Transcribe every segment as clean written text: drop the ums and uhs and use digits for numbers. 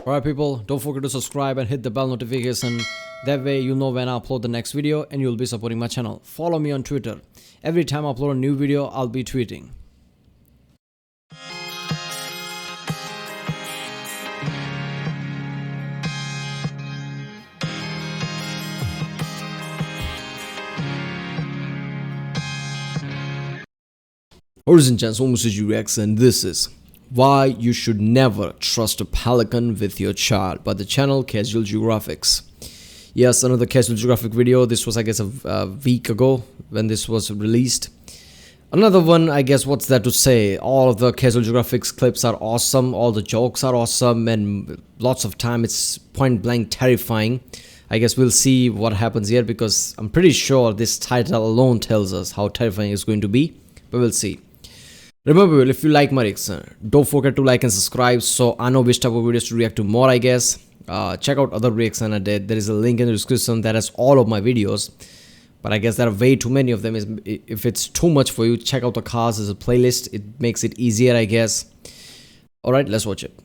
Alright people, don't forget to subscribe and hit the bell notification. That way you'll know when I upload the next video and you'll be supporting my channel. Follow me on Twitter. Every time I upload a new video, I'll be tweeting. Ladies and gents, Mr. Geographic, and this is why you should never trust a pelican with your child by the channel Casual Geographics. Yes, another Casual Geographic video. This was, I guess, a week ago when this was released. Another one, I guess, what's there to say? All of the Casual Geographics clips are awesome. All the jokes are awesome, and lots of time it's point blank terrifying. I guess we'll see what happens here because I'm pretty sure this title alone tells us how terrifying it's going to be. But we'll see. Remember, if you like my reaction, don't forget to like and subscribe so I know which type of videos to react to more, I guess. Check out other reactions I did. There is a link in the description that has all of my videos. But I guess there are way too many of them. If it's too much for you, check out the cards as a playlist. It makes it easier, I guess. Alright, let's watch it.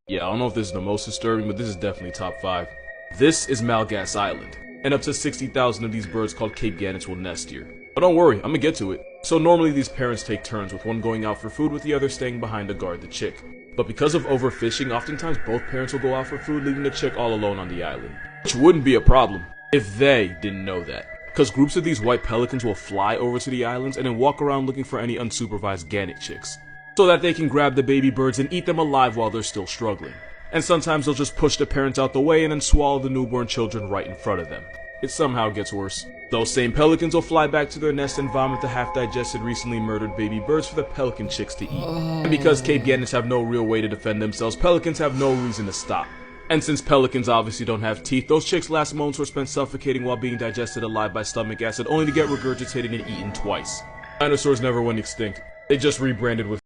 Yeah, I don't know if this is the most disturbing, but this is definitely top 5. This is Malgas Island, and up to 60,000 of these birds called Cape Gannets will nest here. But don't worry, I'm gonna get to it. So normally these parents take turns, with one going out for food with the other staying behind to guard the chick. But because of overfishing, oftentimes both parents will go out for food, leaving the chick all alone on the island. Which wouldn't be a problem if they didn't know that. Because groups of these white pelicans will fly over to the islands and then walk around looking for any unsupervised gannet chicks, so that they can grab the baby birds and eat them alive while they're still struggling. And sometimes they'll just push the parents out the way and then swallow the newborn children right in front of them. It somehow gets worse. Those same pelicans will fly back to their nest and vomit the half-digested, recently murdered baby birds for the pelican chicks to eat. And because Cape Gannets have no real way to defend themselves, pelicans have no reason to stop. And since pelicans obviously don't have teeth, those chicks' last moments were spent suffocating while being digested alive by stomach acid, only to get regurgitated and eaten twice. Dinosaurs never went extinct. They just rebranded with...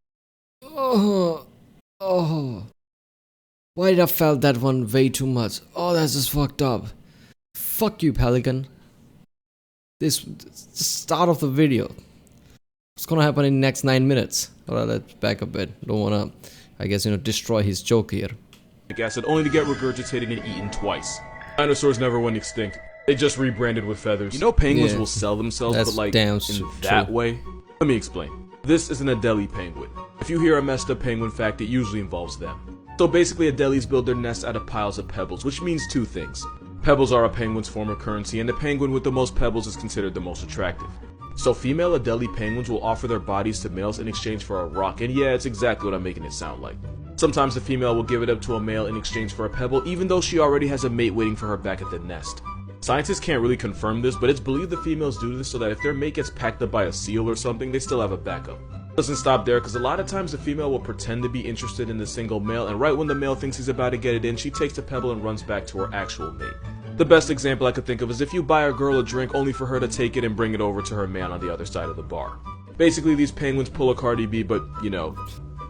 Why did I felt that one way too much? Oh, that's just fucked up. Fuck you, Pelican. This is the start of the video. What's gonna happen in the next 9 minutes? Alright, let's back a bit. Don't wanna, I guess, destroy his joke here. Acid, only to get regurgitated and eaten twice. Dinosaurs never went extinct. They just rebranded with feathers. You know penguins will sell themselves, but like in that way? Let me explain. This is an Adelie penguin. If you hear a messed up penguin fact, it usually involves them. So basically, Adelies build their nests out of piles of pebbles, which means two things. Pebbles are a penguin's form of currency, and the penguin with the most pebbles is considered the most attractive. So female Adelie penguins will offer their bodies to males in exchange for a rock, and yeah, it's exactly what I'm making it sound like. Sometimes the female will give it up to a male in exchange for a pebble, even though she already has a mate waiting for her back at the nest. Scientists can't really confirm this, but it's believed the females do this so that if their mate gets packed up by a seal or something, they still have a backup. Doesn't stop there, because a lot of times the female will pretend to be interested in the single male, and right when the male thinks he's about to get it in, she takes the pebble and runs back to her actual mate. The best example I could think of is if you buy a girl a drink only for her to take it and bring it over to her man on the other side of the bar. Basically, these penguins pull a Cardi B, but,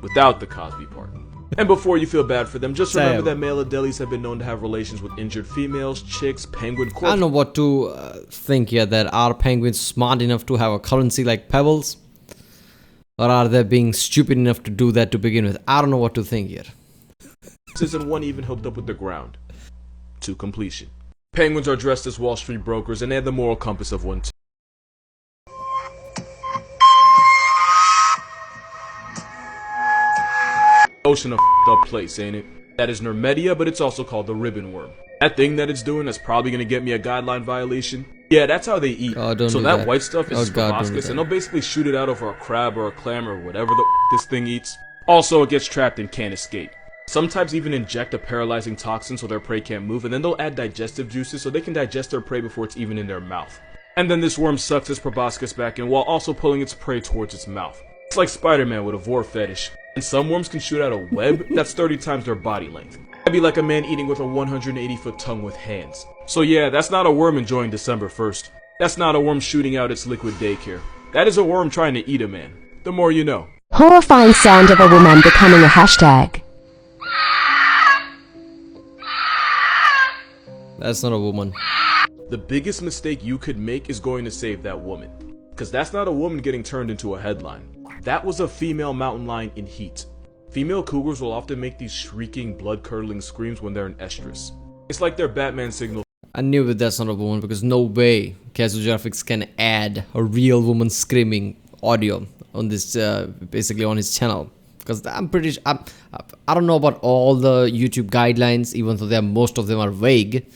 without the Cosby part. And before you feel bad for them, just remember that male Adelies have been known to have relations with injured females, chicks, penguin corpses. I don't know what to think here, that are penguins smart enough to have a currency like pebbles? Or are they being stupid enough to do that to begin with? I don't know what to think here. And one even hooked up with the ground. To completion. Penguins are dressed as Wall Street brokers, and they have the moral compass of one too. Ocean of up place, ain't it? That is Nermedia, but it's also called the ribbon worm. That thing that it's doing that's probably gonna get me a guideline violation. Yeah, that's how they eat. So that white stuff is proboscis, and they'll basically shoot it out over a crab or a clam or whatever this thing eats. Also, it gets trapped and can't escape. Some types even inject a paralyzing toxin so their prey can't move, and then they'll add digestive juices so they can digest their prey before it's even in their mouth. And then this worm sucks its proboscis back in while also pulling its prey towards its mouth. It's like Spider-Man with a vor fetish. And some worms can shoot out a web that's 30 times their body length. That'd be like a man eating with a 180-foot tongue with hands. So yeah, that's not a worm enjoying December 1st. That's not a worm shooting out its liquid daycare. That is a worm trying to eat a man. The more you know. Horrifying sound of a woman becoming a hashtag. That's not a woman. The biggest mistake you could make is going to save that woman. Because that's not a woman getting turned into a headline. That was a female mountain lion in heat. Female cougars will often make these shrieking, blood-curdling screams when they're in estrus. It's like their Batman signal. I knew that that's not a woman because no way Casual Graphics can add a real woman screaming audio on this, basically on his channel. Because I'm pretty sure, I don't know about all the YouTube guidelines, even though most of them are vague.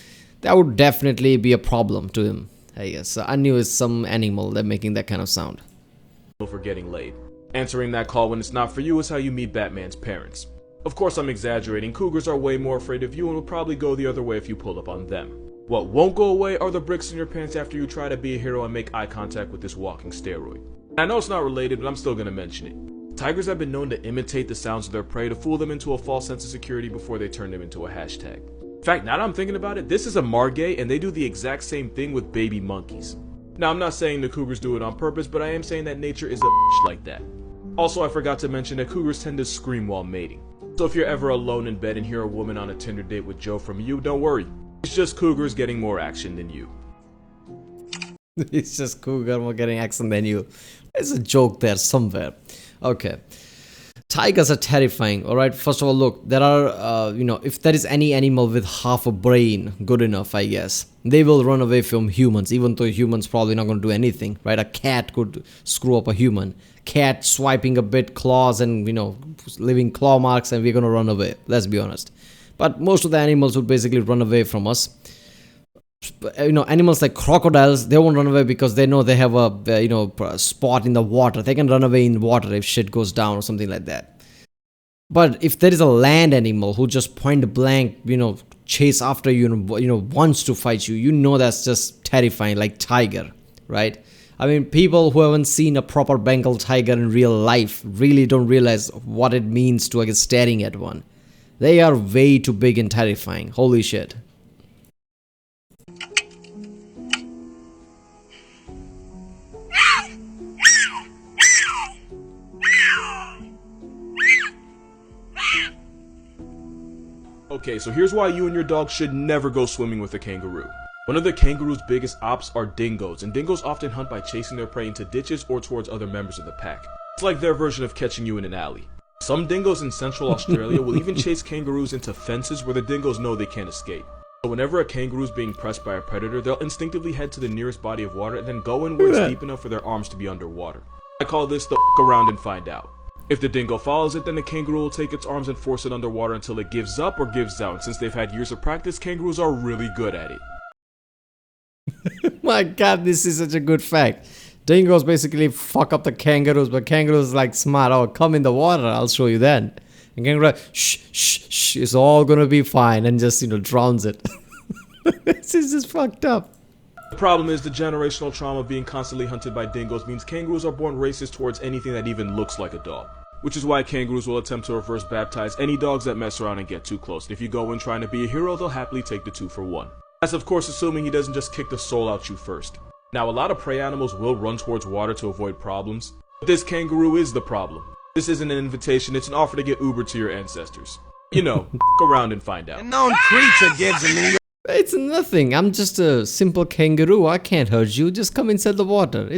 That would definitely be a problem to him, I guess. So I knew it's some animal that making that kind of sound. For getting laid. Answering that call when it's not for you is how you meet Batman's parents. Of course, I'm exaggerating. Cougars are way more afraid of you and will probably go the other way if you pull up on them. What won't go away are the bricks in your pants after you try to be a hero and make eye contact with this walking steroid. I know it's not related, but I'm still gonna mention it. Tigers have been known to imitate the sounds of their prey to fool them into a false sense of security before they turn them into a hashtag. In fact, now that I'm thinking about it, this is a margay and they do the exact same thing with baby monkeys. Now, I'm not saying the cougars do it on purpose, but I am saying that nature is a bitch like that. Also, I forgot to mention that cougars tend to scream while mating. So if you're ever alone in bed and hear a woman on a Tinder date with Joe from you, don't worry. It's just cougars getting more action than you. It's just cougar getting action than you. There's a joke there somewhere. Okay. Tigers are terrifying, alright? First of all, look, there are, if there is any animal with half a brain, good enough, I guess, they will run away from humans, even though humans probably not going to do anything, right? A cat could screw up a human. Cat swiping a bit, claws and, leaving claw marks, and we're going to run away. Let's be honest. But most of the animals would basically run away from us. Animals like crocodiles, they won't run away because they know they have a spot in the water. They can run away in water if shit goes down or something like that. But if there is a land animal who just point blank, chase after you and wants to fight you, that's just terrifying, like tiger, right? I mean, people who haven't seen a proper Bengal tiger in real life really don't realize what it means to get staring at one. They are way too big and terrifying. Holy shit. Okay, so here's why you and your dog should never go swimming with a kangaroo. One of the kangaroo's biggest ops are dingoes, and dingoes often hunt by chasing their prey into ditches or towards other members of the pack. It's like their version of catching you in an alley. Some dingoes in Central Australia will even chase kangaroos into fences where the dingoes know they can't escape. So whenever a kangaroo is being pressed by a predator, they'll instinctively head to the nearest body of water and then go in where it's deep enough for their arms to be underwater. I call this the f around and find out. If the dingo follows it, then the kangaroo will take its arms and force it underwater until it gives up or gives out. And since they've had years of practice, kangaroos are really good at it. My god, this is such a good fact. Dingoes basically fuck up the kangaroos, but kangaroos like smart. Oh, come in the water, I'll show you then. And kangaroo, shh, it's all gonna be fine, and just drowns it. This is just fucked up. The problem is the generational trauma of being constantly hunted by dingoes means kangaroos are born racist towards anything that even looks like a dog. Which is why kangaroos will attempt to reverse baptize any dogs that mess around and get too close. And if you go in trying to be a hero, they'll happily take the 2 for 1. That's of course assuming he doesn't just kick the soul out you first. Now, a lot of prey animals will run towards water to avoid problems, but this kangaroo is the problem. This isn't an invitation, it's an offer to get Uber to your ancestors. Go around and find out. A known creature gives a nigga. It's nothing. I'm just a simple kangaroo. I can't hurt you. Just come inside the water.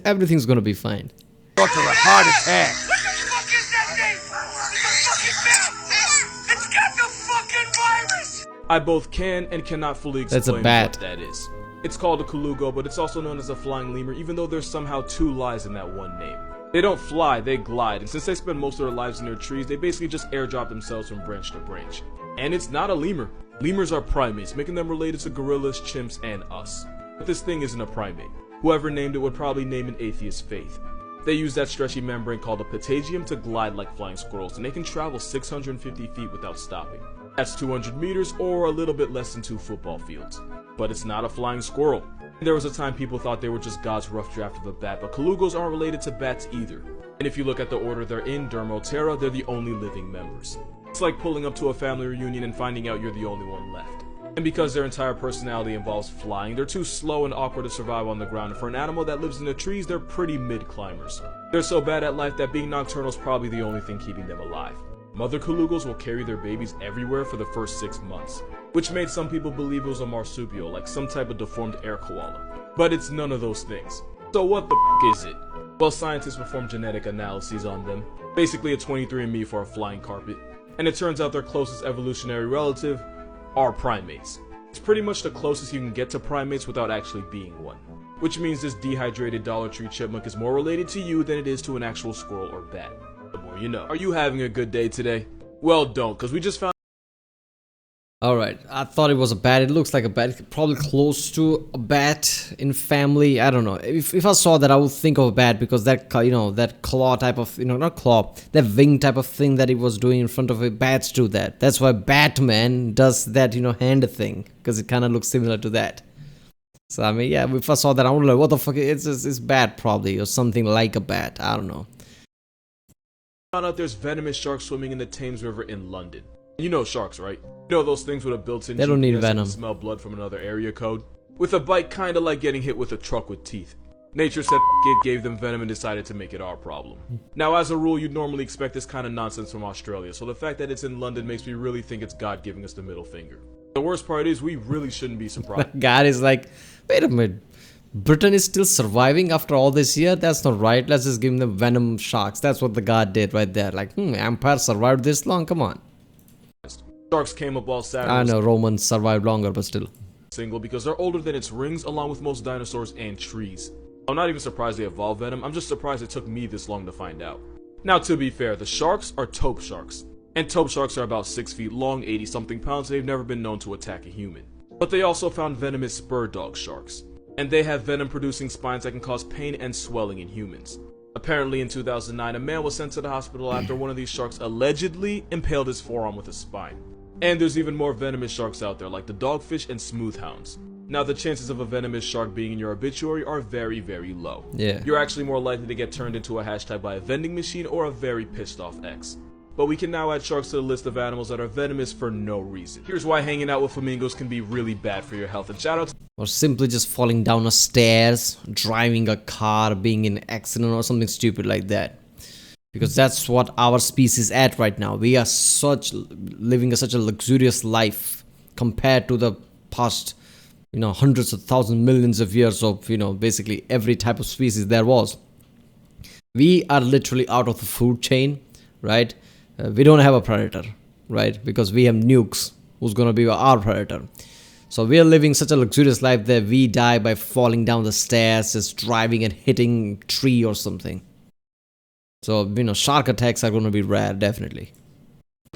Everything's gonna be fine. To a heart attack. What the fuck is that thing? It's a fucking bat! It's got the fucking virus! I both can and cannot fully That's a explain bat. what that is. It's called a colugo, but it's also known as a flying lemur, even though there's somehow 2 lies in that one name. They don't fly, they glide, and since they spend most of their lives in their trees, they basically just airdrop themselves from branch to branch. And it's not a lemur. Lemurs are primates, making them related to gorillas, chimps, and us. But this thing isn't a primate. Whoever named it would probably name an atheist faith. They use that stretchy membrane called a patagium to glide like flying squirrels, and they can travel 650 feet without stopping. That's 200 meters, or a little bit less than 2 football fields. But it's not a flying squirrel. There was a time people thought they were just God's rough draft of a bat, but colugos aren't related to bats either. And if you look at the order they're in, Dermotera, they're the only living members. It's like pulling up to a family reunion and finding out you're the only one left. And because their entire personality involves flying, they're too slow and awkward to survive on the ground, and for an animal that lives in the trees, they're pretty mid-climbers. They're so bad at life that being nocturnal is probably the only thing keeping them alive. Mother colugos will carry their babies everywhere for the first 6 months, which made some people believe it was a marsupial, like some type of deformed air koala. But it's none of those things. So what the f*** is it? Well, scientists performed genetic analyses on them, basically a 23andMe for a flying carpet, and it turns out their closest evolutionary relative are primates. It's pretty much the closest you can get to primates without actually being one. Which means this dehydrated Dollar Tree chipmunk is more related to you than it is to an actual squirrel or bat. The more you know. Are you having a good day today? Well, don't, because we just found... Alright, I thought it was a bat. It looks like a bat. Probably close to a bat in family. I don't know. If I saw that, I would think of a bat because that, you know, that claw type of, you know, not claw, that wing type of thing that it was doing in front of it. Bats do that. That's why Batman does that, you know, hand thing, because it kind of looks similar to that. So, I mean, yeah, if I saw that, I would be like, what the fuck? It's bat probably, or something like a bat. I don't know. Found out there's venomous sharks swimming in the Thames River in London. You know sharks, right? You know those things with a built-in they don't need GPS venom. And smell blood from another area code? With a bite kinda like getting hit with a truck with teeth. Nature said it gave them venom and decided to make it our problem. Now, as a rule, you'd normally expect this kind of nonsense from Australia, so the fact that it's in London makes me really think it's God giving us the middle finger. The worst part is, we really shouldn't be surprised. God is like, wait a minute. Britain is still surviving after all this year? That's not right. Let's just give them venom sharks. That's what the God did right there. Like, Empire survived this long? Come on. Sharks came up all Saturn. I know Romans survived longer, but still. Single because they're older than its rings, along with most dinosaurs and trees. I'm not even surprised they evolved venom. I'm just surprised it took me this long to find out. Now, to be fair, the sharks are taupe sharks. And taupe sharks are about 6 feet long, 80-something pounds, and they've never been known to attack a human. But they also found venomous spur dog sharks. And they have venom-producing spines that can cause pain and swelling in humans. Apparently, in 2009, a man was sent to the hospital after one of these sharks allegedly impaled his forearm with a spine. And there's even more venomous sharks out there, like the dogfish and smoothhounds. Now, the chances of a venomous shark being in your obituary are very, very low. Yeah. You're actually more likely to get turned into a hashtag by a vending machine or a very pissed off ex. But we can now add sharks to the list of animals that are venomous for no reason. Here's why hanging out with flamingos can be really bad for your health. And shout out to... Or simply just falling down a stairs, driving a car, being in an accident or something stupid like that. Because that's what our species at right now. We are living such a luxurious life compared to the past, you know, hundreds of thousands, millions of years of, you know, basically every type of species there was. We are literally out of the food chain, right? We don't have a predator, right? Because we have nukes, who's gonna be our predator. So we are living such a luxurious life that we die by falling down the stairs, just driving and hitting a tree or something. So, you know, shark attacks are going to be rare, definitely.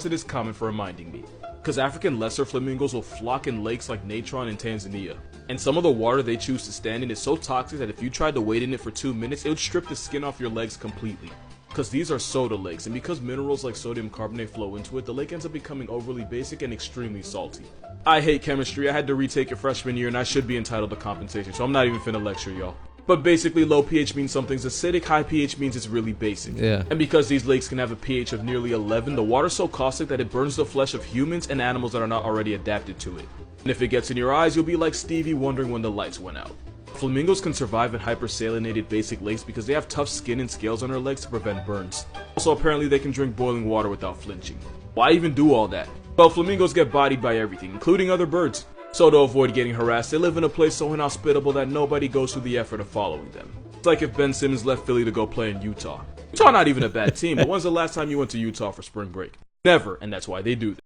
It is common for reminding me, because African lesser flamingos will flock in lakes like Natron in Tanzania. And some of the water they choose to stand in is so toxic that if you tried to wade in it for 2 minutes, it would strip the skin off your legs completely. Because these are soda lakes, and because minerals like sodium carbonate flow into it, the lake ends up becoming overly basic and extremely salty. I hate chemistry. I had to retake it freshman year, and I should be entitled to compensation, so I'm not even finna lecture y'all. But basically, low pH means something's acidic, high pH means it's really basic. Yeah. And because these lakes can have a pH of nearly 11, the water's so caustic that it burns the flesh of humans and animals that are not already adapted to it. And if it gets in your eyes, you'll be like Stevie wondering when the lights went out. Flamingos can survive in hypersalinated basic lakes because they have tough skin and scales on their legs to prevent burns. Also, apparently they can drink boiling water without flinching. Why even do all that? Well, flamingos get bodied by everything, including other birds. So to avoid getting harassed, they live in a place so inhospitable that nobody goes through the effort of following them. It's like if Ben Simmons left Philly to go play in Utah. Utah not even a bad team, but when's the last time you went to Utah for spring break? Never, and that's why they do that.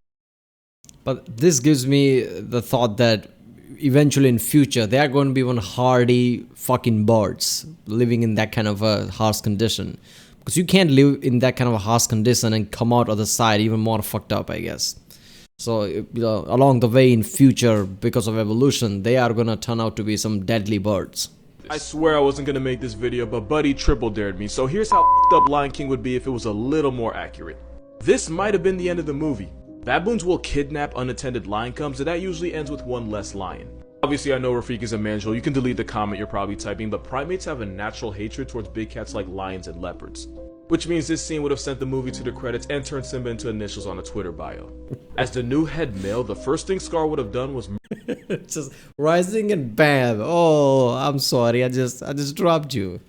But this gives me the thought that eventually in future, they are going to be one hardy fucking birds living in that kind of a harsh condition. Because you can't live in that kind of a harsh condition and come out other side even more fucked up, I guess. So, you know, along the way in future, because of evolution, they are gonna turn out to be some deadly birds. I swear I wasn't gonna make this video, but Buddy triple dared me, so here's how f***ed up Lion King would be if it was a little more accurate. This might have been the end of the movie. Baboons will kidnap unattended lion cubs, and that usually ends with one less lion. Obviously, I know Rafik is a manjul, you can delete the comment you're probably typing, but primates have a natural hatred towards big cats like lions and leopards. Which means this scene would have sent the movie to the credits and turned Simba into initials on a Twitter bio. As the new head male, the first thing Scar would have done was just rising and bam. Oh, I'm sorry. I just dropped you.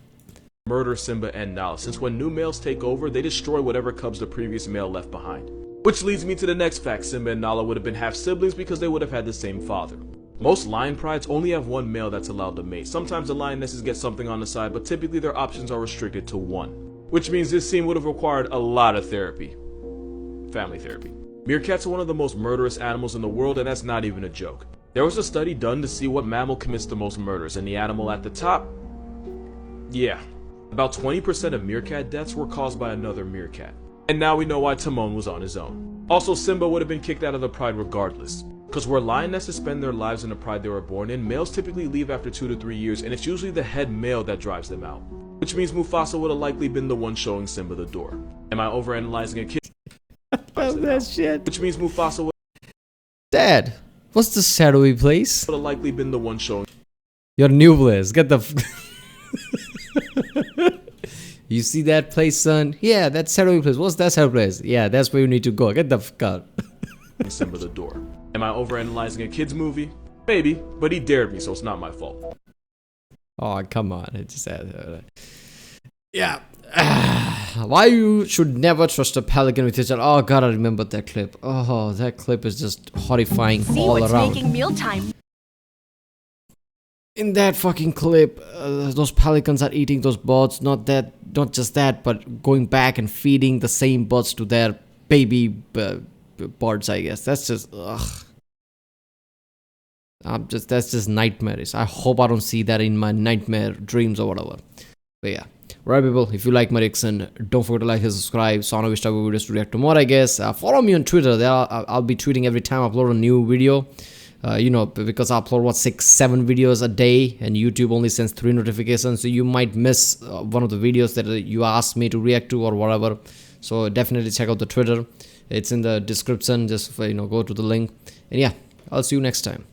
Murder Simba and Nala, since when new males take over, they destroy whatever cubs the previous male left behind. Which leads me to the next fact: Simba and Nala would have been half siblings because they would have had the same father. Most lion prides only have one male that's allowed to mate. Sometimes the lionesses get something on the side, but typically their options are restricted to one. Which means this scene would have required a lot of therapy. Family therapy. Meerkats are one of the most murderous animals in the world, and that's not even a joke. There was a study done to see what mammal commits the most murders, and the animal at the top, yeah, about 20% of meerkat deaths were caused by another meerkat. And now we know why Timon was on his own. Also, Simba would have been kicked out of the pride regardless. Because where lionesses spend their lives in the pride they were born in, males typically leave after 2 to 3 years, and it's usually the head male that drives them out. Which means Mufasa would have likely been the one showing Simba the door. Am I overanalyzing a kid? That shit. Which means Mufasa would Dad, what's the shadowy place? have likely been the one showing. Your new place. Get the You see that place, son? Yeah, that shadowy place. What's that shadowy place? Yeah, that's where you need to go. Get the fuck out. Simba the door. Am I overanalyzing a kid's movie? Maybe, but he dared me, so it's not my fault. Oh, come on. It just yeah. Why you should never trust a pelican with your child. Oh god, I remember that clip. Oh, that clip is just horrifying all around. Making mealtime. In that fucking clip, those pelicans are eating those birds. Not just that, but going back and feeding the same birds to their baby birds, I guess. That's just ugh. That's just nightmarish. I hope I don't see that in my nightmare dreams or whatever. But yeah. Alright people, if you like my reaction, don't forget to like and subscribe. So I know which type of videos to react to more, I guess. Follow me on Twitter. There I'll be tweeting every time I upload a new video. You know, because I upload 6-7 videos a day, and YouTube only sends 3 notifications, so you might miss one of the videos that you asked me to react to or whatever. So definitely check out the Twitter. It's in the description. Just go to the link, and yeah, I'll see you next time.